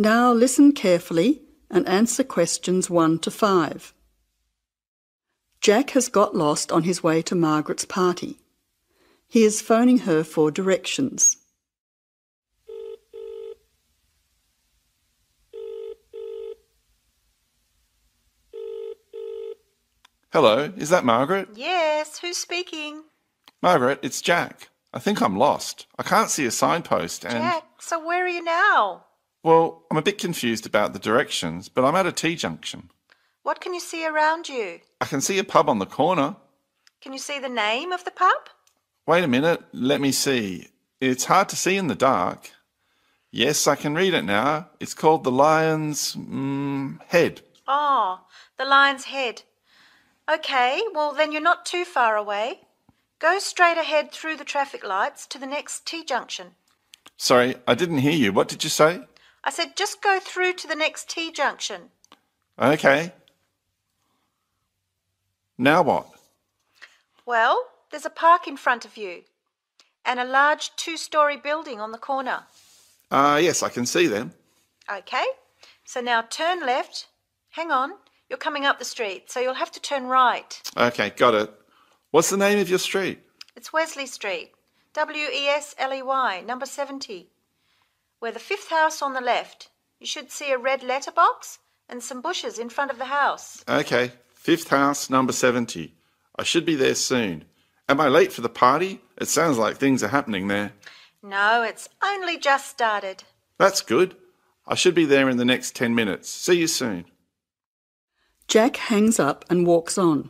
Now listen carefully and answer questions 1 to 5. Jack has got lost on his way to Margaret's party. He is phoning her for directions. Hello, is that Margaret? Yes, who's speaking? Margaret, it's Jack. I think I'm lost. I can't see a signpost and... Jack, so where are you now? Well, I'm a bit confused about the directions, but I'm at a T-junction. What can you see around you? I can see a pub on the corner. Can you see the name of the pub? Wait a minute, let me see. It's hard to see in the dark. Yes, I can read it now. It's called the Lion's Head. Oh, the Lion's Head. Okay, well then you're not too far away. Go straight ahead through the traffic lights to the next T-junction. Sorry, I didn't hear you. What did you say? I said just go through to the next T-junction. Okay. Now what? Well, there's a park in front of you and a large 2-storey building on the corner. Yes, I can see them. Okay, so now turn left. Hang on, you're coming up the street, so you'll have to turn right. Okay, got it. What's the name of your street? It's Wesley Street, Wesley, number 70. We're the 5th house on the left. You should see a red letterbox and some bushes in front of the house. Okay, 5th house, number 70. I should be there soon. Am I late for the party? It sounds like things are happening there. No, it's only just started. That's good. I should be there in the next 10 minutes. See you soon. Jack hangs up and walks on.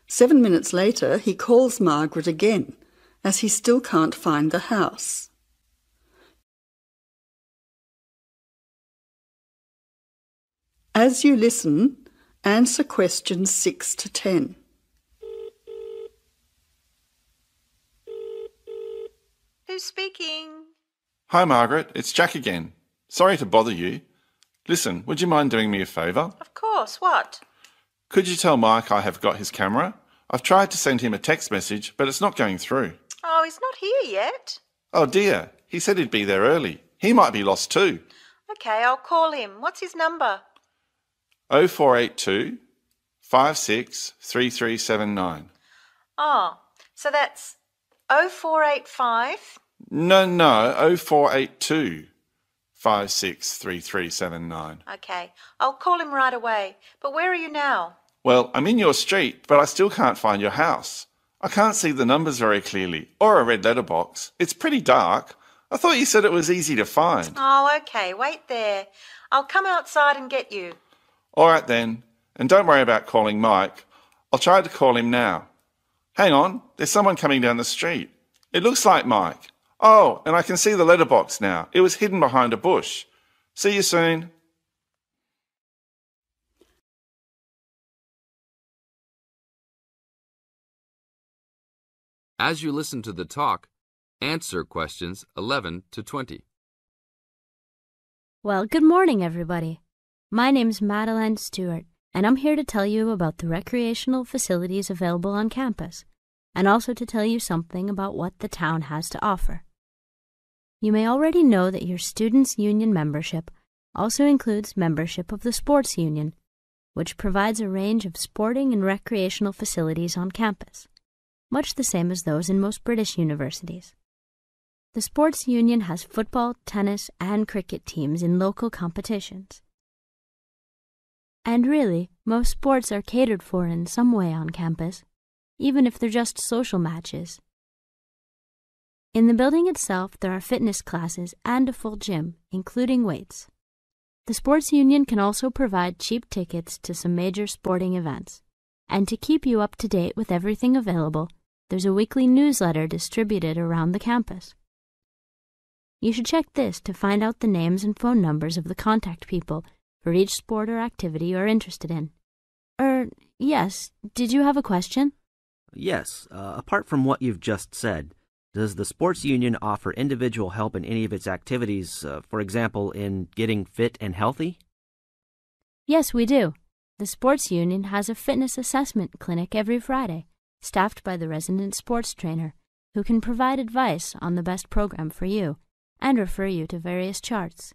7 minutes later, he calls Margaret again, as he still can't find the house. As you listen, answer questions 6 to 10. Who's speaking? Hi, Margaret. It's Jack again. Sorry to bother you. Listen, would you mind doing me a favour? Of course, what? Could you tell Mike I have got his camera? I've tried to send him a text message, but it's not going through. Oh, he's not here yet. Oh dear, he said he'd be there early. He might be lost too. Okay, I'll call him. What's his number? 0482 563379. Oh, so that's 0485. No, 0482 563379. Okay, I'll call him right away. But where are you now? Well, I'm in your street, but I still can't find your house. I can't see the numbers very clearly, or a red letterbox. It's pretty dark. I thought you said it was easy to find. Oh, okay, wait there. I'll come outside and get you. All right then, and don't worry about calling Mike. I'll try to call him now. Hang on, there's someone coming down the street. It looks like Mike. Oh, and I can see the letterbox now. It was hidden behind a bush. See you soon. As you listen to the talk, answer questions 11 to 20. Well, good morning, everybody. My name's Madeline Stewart, and I'm here to tell you about the recreational facilities available on campus, and also to tell you something about what the town has to offer. You may already know that your Students' Union membership also includes membership of the Sports Union, which provides a range of sporting and recreational facilities on campus, much the same as those in most British universities. The Sports Union has football, tennis, and cricket teams in local competitions. And really, most sports are catered for in some way on campus, even if they're just social matches. In the building itself, there are fitness classes and a full gym, including weights. The Sports Union can also provide cheap tickets to some major sporting events. And to keep you up to date with everything available, there's a weekly newsletter distributed around the campus. You should check this to find out the names and phone numbers of the contact people for each sport or activity you're interested in. Yes, did you have a question? Yes, apart from what you've just said, does the Sports Union offer individual help in any of its activities, for example, in getting fit and healthy? Yes, we do. The Sports Union has a fitness assessment clinic every Friday, staffed by the resident sports trainer, who can provide advice on the best program for you and refer you to various charts.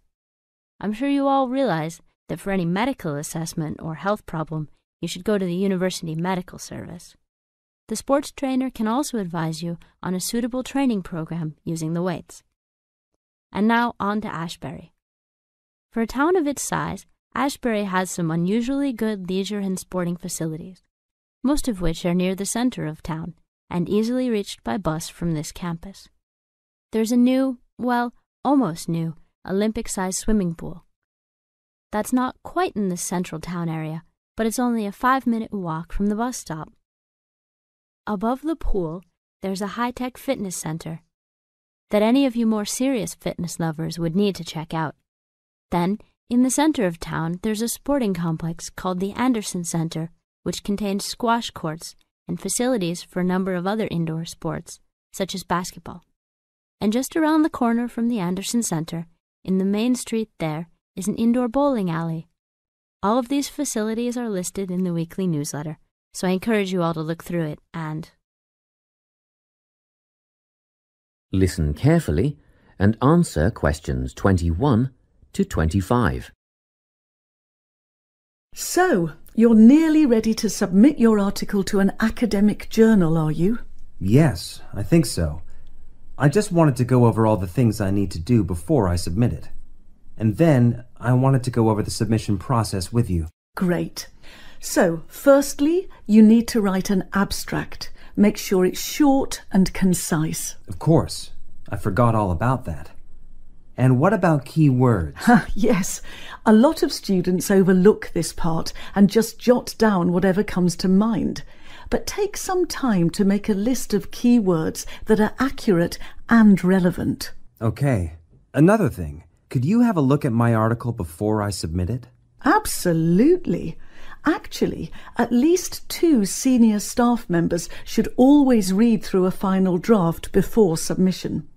I'm sure you all realize that for any medical assessment or health problem, you should go to the University Medical Service. The sports trainer can also advise you on a suitable training program using the weights. And now on to Ashbury. For a town of its size, Ashbury has some unusually good leisure and sporting facilities, most of which are near the center of town and easily reached by bus from this campus. There's a new, well, almost new, Olympic-sized swimming pool. That's not quite in the central town area, but it's only a 5-minute walk from the bus stop. Above the pool, there's a high-tech fitness center that any of you more serious fitness lovers would need to check out. Then, in the center of town, there's a sporting complex called the Anderson Center, which contains squash courts and facilities for a number of other indoor sports, such as basketball. And just around the corner from the Anderson Center, in the main street there, is an indoor bowling alley. All of these facilities are listed in the weekly newsletter, so I encourage you all to look through it and... Listen carefully and answer questions 21 to 25. So, you're nearly ready to submit your article to an academic journal, are you? Yes, I think so. I just wanted to go over all the things I need to do before I submit it. And then I wanted to go over the submission process with you. Great. So, firstly, you need to write an abstract. Make sure it's short and concise. Of course. I forgot all about that. And what about key words? Yes. A lot of students overlook this part and just jot down whatever comes to mind. But take some time to make a list of key words that are accurate and relevant. Okay. Another thing. Could you have a look at my article before I submit it? Absolutely. Actually, at least 2 senior staff members should always read through a final draft before submission.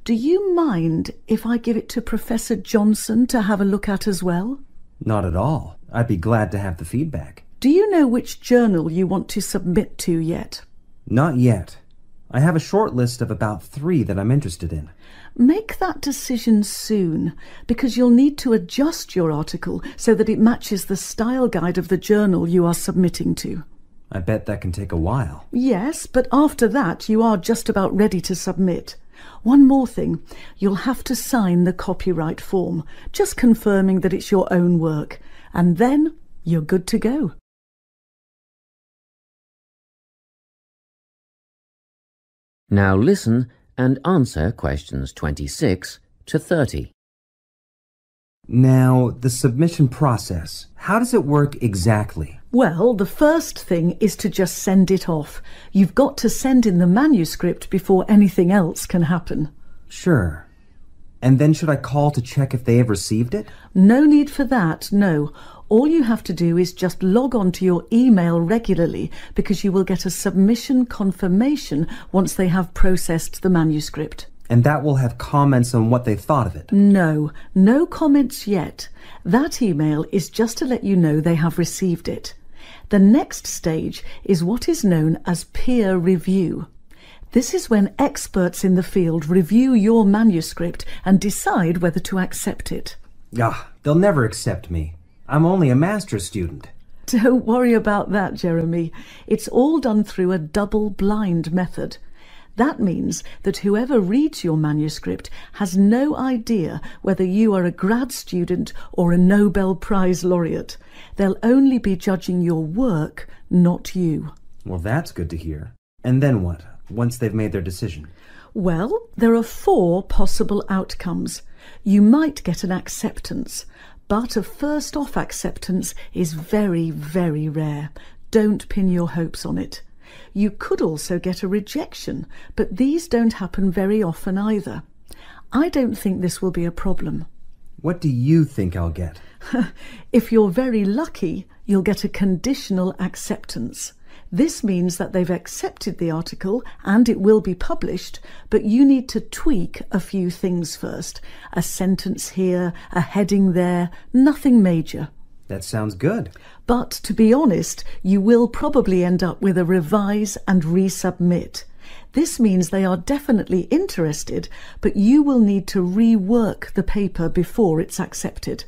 Do you mind if I give it to Professor Johnson to have a look at as well? Not at all. I'd be glad to have the feedback. Do you know which journal you want to submit to yet? Not yet. I have a short list of about 3 that I'm interested in. Make that decision soon, because you'll need to adjust your article so that it matches the style guide of the journal you are submitting to. I bet that can take a while. Yes, but after that you are just about ready to submit. One more thing, you'll have to sign the copyright form, just confirming that it's your own work, and then you're good to go. Now listen and answer questions 26 to 30. Now, the submission process. How does it work exactly? Well, the first thing is to just send it off. You've got to send in the manuscript before anything else can happen. Sure. And then should I call to check if they have received it? No need for that, no. All you have to do is just log on to your email regularly, because you will get a submission confirmation once they have processed the manuscript. And that will have comments on what they thought of it? No comments yet. That email is just to let you know they have received it. The next stage is what is known as peer review. This is when experts in the field review your manuscript and decide whether to accept it. They'll never accept me. I'm only a master's student. Don't worry about that, Jeremy. It's all done through a double-blind method. That means that whoever reads your manuscript has no idea whether you are a grad student or a Nobel Prize laureate. They'll only be judging your work, not you. Well, that's good to hear. And then what, once they've made their decision? Well, there are 4 possible outcomes. You might get an acceptance, but a first-off acceptance is very, very rare. Don't pin your hopes on it. You could also get a rejection, but these don't happen very often either. I don't think this will be a problem. What do you think I'll get? If you're very lucky, you'll get a conditional acceptance. This means that they've accepted the article and it will be published, but you need to tweak a few things first. A sentence here, a heading there, nothing major. That sounds good. But to be honest, you will probably end up with a revise and resubmit. This means they are definitely interested, but you will need to rework the paper before it's accepted.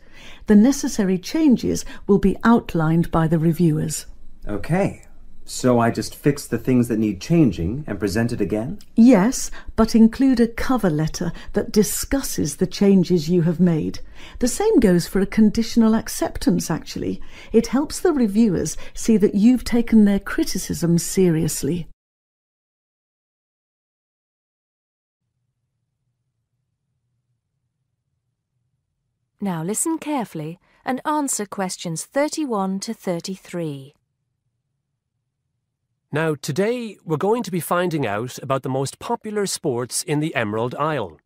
The necessary changes will be outlined by the reviewers. Okay, so I just fix the things that need changing and present it again? Yes, but include a cover letter that discusses the changes you have made. The same goes for a conditional acceptance, actually. It helps the reviewers see that you've taken their criticism seriously. Now listen carefully and answer questions 31 to 33. Now, today we're going to be finding out about the most popular sports in the Emerald Isle.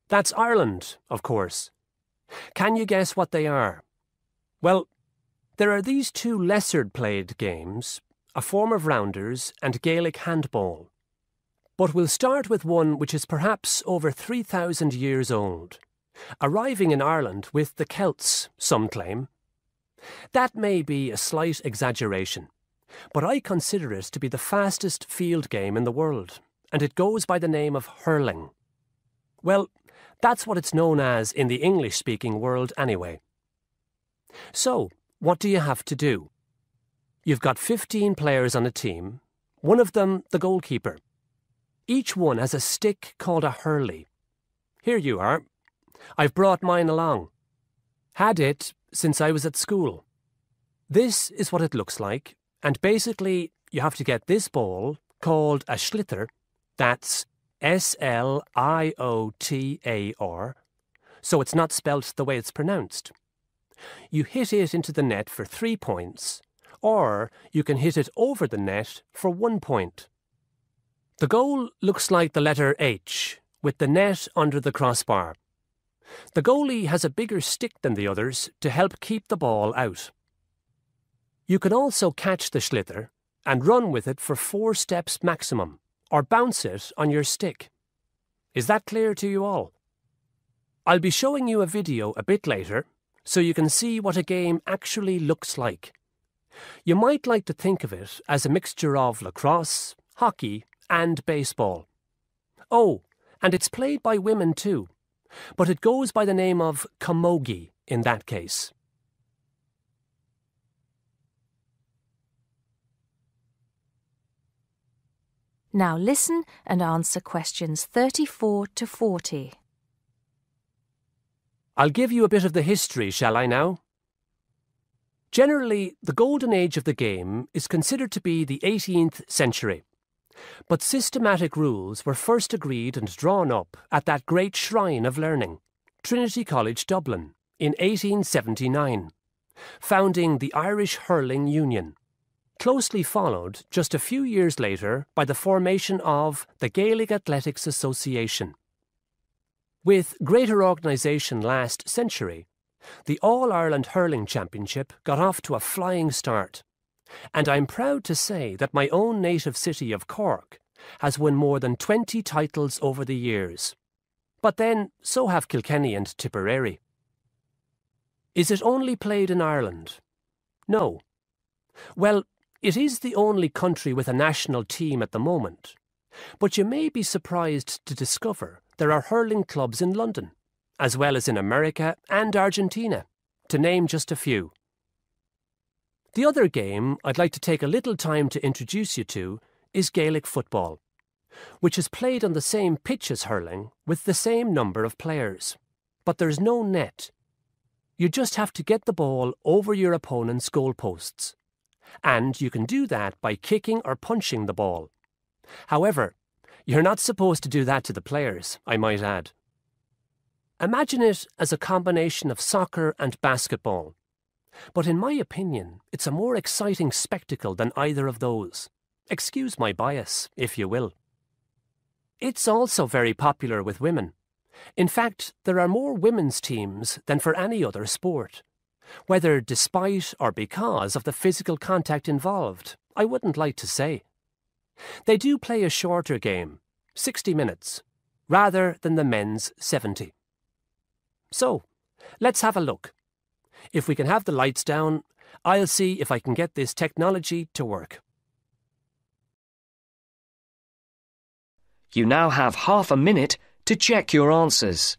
That's Ireland, of course. Can you guess what they are? Well, there are these two lesser-played games, a form of rounders and Gaelic handball. But we'll start with one which is perhaps over 3,000 years old, arriving in Ireland with the Celts, some claim. That may be a slight exaggeration, but I consider it to be the fastest field game in the world, and it goes by the name of hurling. Well, that's what it's known as in the English-speaking world anyway. So, what do you have to do? You've got 15 players on a team, one of them the goalkeeper. Each one has a stick called a hurley. Here you are. I've brought mine along. Had it since I was at school. This is what it looks like, and basically you have to get this ball, called a sliotar, that's S-L-I-O-T-A-R, so it's not spelt the way it's pronounced. You hit it into the net for 3 points, or you can hit it over the net for 1 point. The goal looks like the letter H, with the net under the crossbar. The goalie has a bigger stick than the others to help keep the ball out. You can also catch the sliotar and run with it for 4 steps maximum, or bounce it on your stick. Is that clear to you all? I'll be showing you a video a bit later, so you can see what a game actually looks like. You might like to think of it as a mixture of lacrosse, hockey, and baseball. Oh, and it's played by women too, but it goes by the name of camogie in that case. Now listen and answer questions 34 to 40. I'll give you a bit of the history, shall I now? Generally, the golden age of the game is considered to be the 18th century. But systematic rules were first agreed and drawn up at that great shrine of learning, Trinity College Dublin, in 1879, founding the Irish Hurling Union, closely followed just a few years later by the formation of the Gaelic Athletics Association. With greater organisation last century, the All-Ireland Hurling Championship got off to a flying start, and I'm proud to say that my own native city of Cork has won more than 20 titles over the years. But then, so have Kilkenny and Tipperary. Is it only played in Ireland? No. Well, it is the only country with a national team at the moment, but you may be surprised to discover there are hurling clubs in London, as well as in America and Argentina, to name just a few. The other game I'd like to take a little time to introduce you to is Gaelic football, which is played on the same pitch as hurling with the same number of players, but there's no net. You just have to get the ball over your opponent's goalposts, and you can do that by kicking or punching the ball. However, you're not supposed to do that to the players, I might add. Imagine it as a combination of soccer and basketball, but in my opinion, it's a more exciting spectacle than either of those. Excuse my bias, if you will. It's also very popular with women. In fact, there are more women's teams than for any other sport. Whether despite or because of the physical contact involved, I wouldn't like to say. They do play a shorter game, 60 minutes, rather than the men's 70. So, let's have a look. If we can have the lights down, I'll see if I can get this technology to work. You now have half a minute to check your answers.